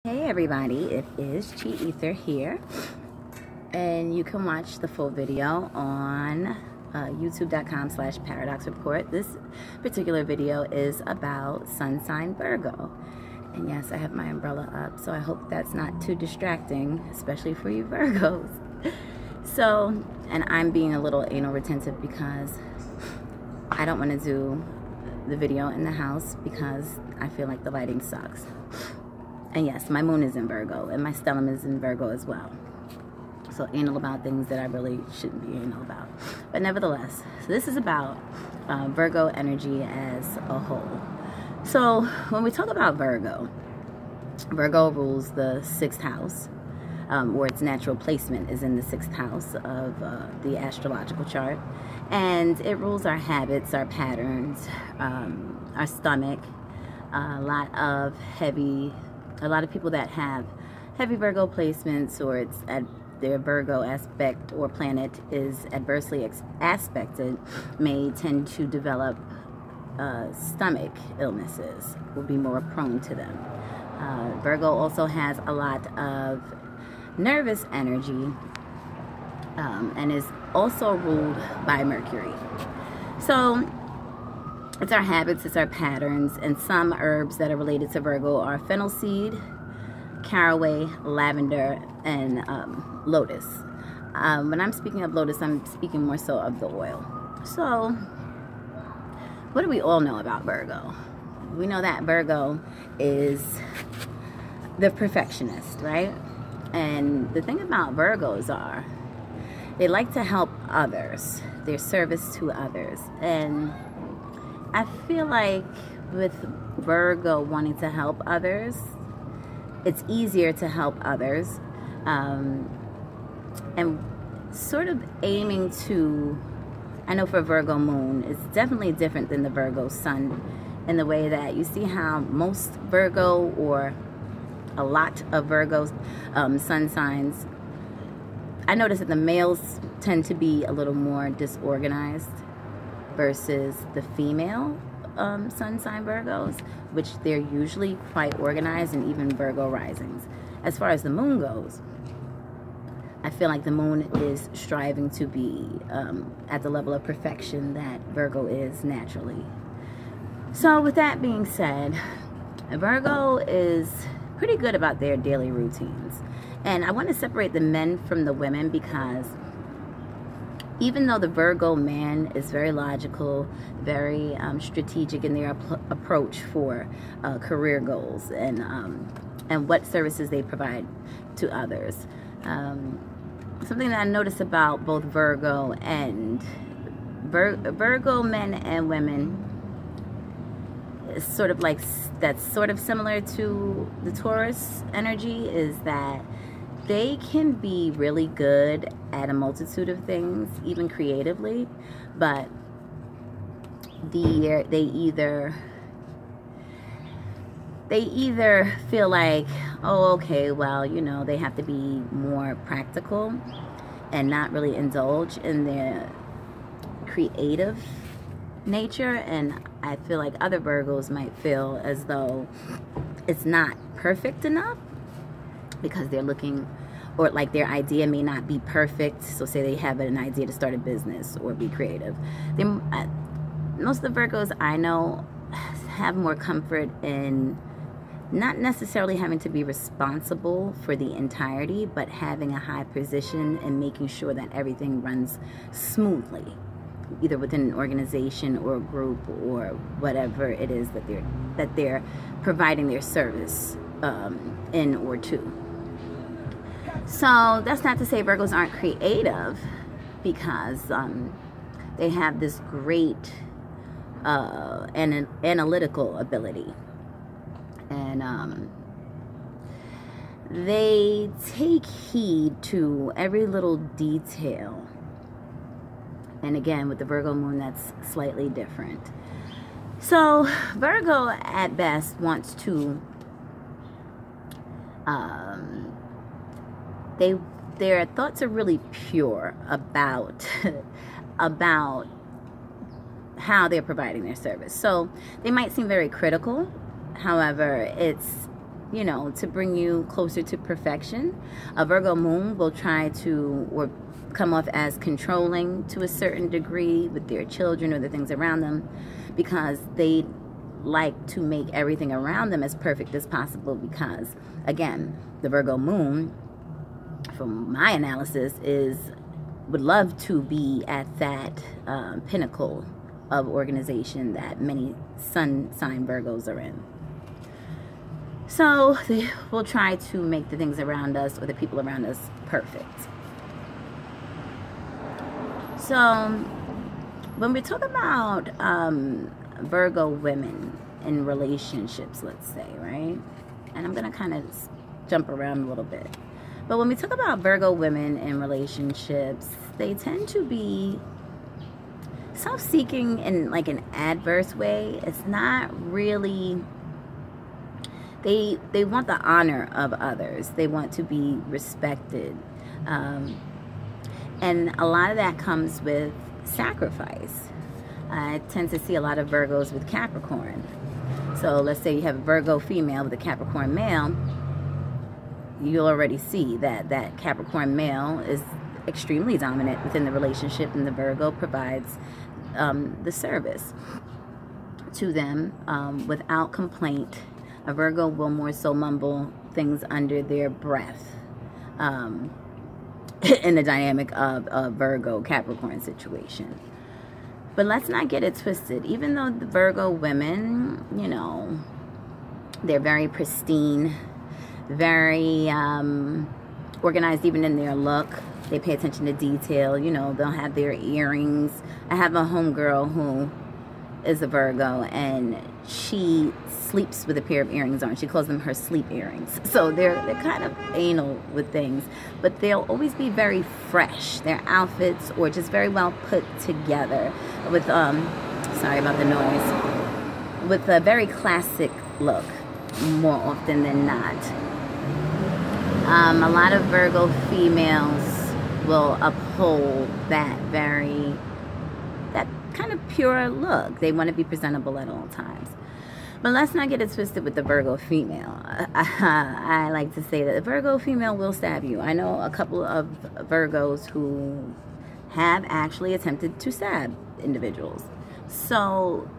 Hey everybody, it is Chi Ether here, and you can watch the full video on youtube.com/paradox report. This particular video is about sun sign Virgo, and yes, I have my umbrella up, so I hope that's not too distracting, especially for you Virgos. So, and I'm being a little anal retentive because I don't want to do the video in the house because I feel like the lighting sucks. And yes, my moon is in Virgo, and my stellium is in Virgo as well. So anal about things that I really shouldn't be anal about. But nevertheless, so this is about Virgo energy as a whole. So when we talk about Virgo, Virgo rules the 6th house, or its natural placement is in the 6th house of the astrological chart. And it rules our habits, our patterns, our stomach, a lot of people that have heavy Virgo placements, or it's at their Virgo aspect or planet is adversely aspected, may tend to develop stomach illnesses, will be more prone to them. Virgo also has a lot of nervous energy and is also ruled by Mercury. So it's our habits, it's our patterns, and some herbs that are related to Virgo are fennel seed, caraway, lavender, and lotus. When I'm speaking of lotus, I'm speaking more so of the oil. So, what do we all know about Virgo? We know that Virgo is the perfectionist, right? And the thing about Virgos are, they like to help others, their service to others. And I feel like with Virgo wanting to help others, it's easier to help others, and sort of aiming to, I know for Virgo moon, it's definitely different than the Virgo sun, in the way that you see how most Virgo, or a lot of Virgo sun signs, I notice that the males tend to be a little more disorganized versus the female sun sign Virgos, which they're usually quite organized, and even Virgo risings. As far as the moon goes, I feel like the moon is striving to be at the level of perfection that Virgo is naturally. So with that being said, Virgo is pretty good about their daily routines. And I want to separate the men from the women, because even though the Virgo man is very logical, very strategic in their approach for career goals and what services they provide to others. Something that I notice about both Virgo and Virgo men and women is sort of like, that's sort of similar to the Taurus energy, is that they can be really good at a multitude of things, even creatively, but they either feel like, oh, okay, well, you know, they have to be more practical and not really indulge in their creative nature. And I feel like other Virgos might feel as though it's not perfect enough, because they're looking, or like their idea may not be perfect. So say they have an idea to start a business or be creative. Most of the Virgos I know have more comfort in not necessarily having to be responsible for the entirety, but having a high position and making sure that everything runs smoothly, either within an organization or a group or whatever it is that they're providing their service in or to. So that's not to say Virgos aren't creative, because they have this great analytical ability, and they take heed to every little detail. And again, with the Virgo moon, that's slightly different. So Virgo at best wants to their thoughts are really pure about how they're providing their service. So they might seem very critical, however, it's you know, to bring you closer to perfection. A Virgo moon will try to, or come off as controlling to a certain degree with their children or the things around them, because they like to make everything around them as perfect as possible, because again, the Virgo moon, from my analysis, would love to be at that pinnacle of organization that many sun sign Virgos are in. So they will try to make the things around us or the people around us perfect. So when we talk about Virgo women in relationships, let's say, right? And I'm going to kind of jump around a little bit. But when we talk about Virgo women in relationships, they tend to be self-seeking in like an adverse way. It's not really, they want the honor of others. They want to be respected. And a lot of that comes with sacrifice. I tend to see a lot of Virgos with Capricorn. So let's say you have a Virgo female with a Capricorn male. You'll already see that that Capricorn male is extremely dominant within the relationship, and the Virgo provides the service to them without complaint. A Virgo will more so mumble things under their breath in the dynamic of a Virgo Capricorn situation. But let's not get it twisted. Even though the Virgo women, you know, they're very pristine, very organized even in their look. They pay attention to detail. You know, they'll have their earrings. I have a homegirl who is a Virgo, and she sleeps with a pair of earrings on. She calls them her sleep earrings. So they're kind of anal with things, but they'll always be very fresh. Their outfits or just very well put together with sorry about the noise, with a very classic look more often than not. A lot of Virgo females will uphold that kind of pure look. They want to be presentable at all times. But let's not get it twisted with the Virgo female. I like to say that the Virgo female will stab you. I know a couple of Virgos who have actually attempted to stab individuals. So,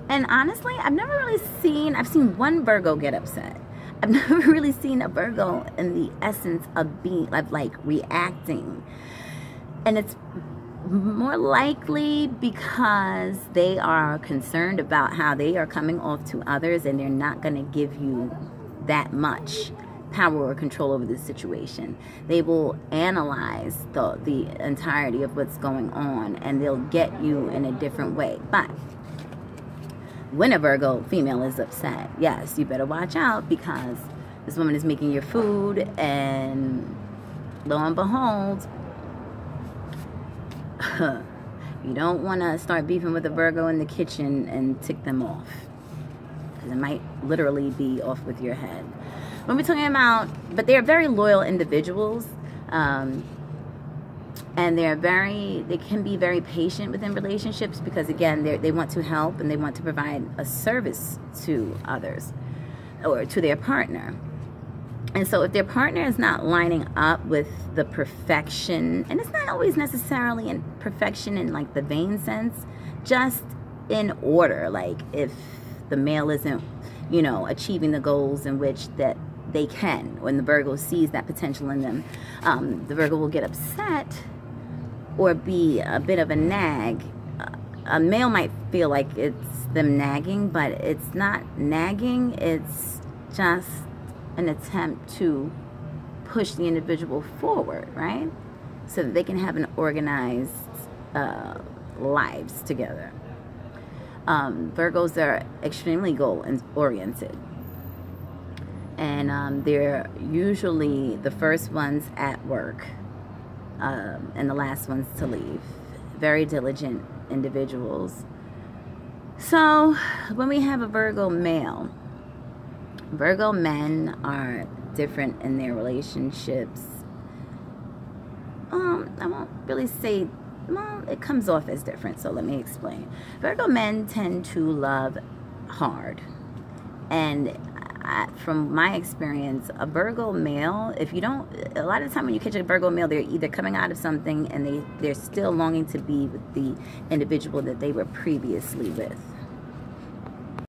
and honestly, I've seen one Virgo get upset. I've never really seen a Virgo in the essence of being, of like reacting. And it's more likely because they are concerned about how they are coming off to others, and they're not going to give you that much power or control over the situation. They will analyze the entirety of what's going on, and they'll get you in a different way. But when a Virgo female is upset, yes, you better watch out, because this woman is making your food, and lo and behold, you don't want to start beefing with a Virgo in the kitchen and tick them off, because it might literally be off with your head. When we're talking about, but they're very loyal individuals, and they can be very patient within relationships, because again, they want to help and they want to provide a service to others or to their partner. And so if their partner is not lining up with the perfection, and it's not always necessarily in perfection in like the vain sense, just in order, like if the male isn't, you know, achieving the goals in which that they can, when the Virgo sees that potential in them, the Virgo will get upset or be a bit of a nag. A male might feel like it's them nagging, but it's not nagging. It's just an attempt to push the individual forward, right? So that they can have an organized lives together. Virgos are extremely goal-oriented. And they're usually the first ones at work and the last ones to leave. Very diligent individuals. So when we have a Virgo male, Virgo men are different in their relationships. I won't really say, well, it comes off as different, so let me explain. Virgo men tend to love hard, and from my experience, a Virgo male, if you don't, a lot of the time when you catch a Virgo male, they're either coming out of something and they're still longing to be with the individual that they were previously with.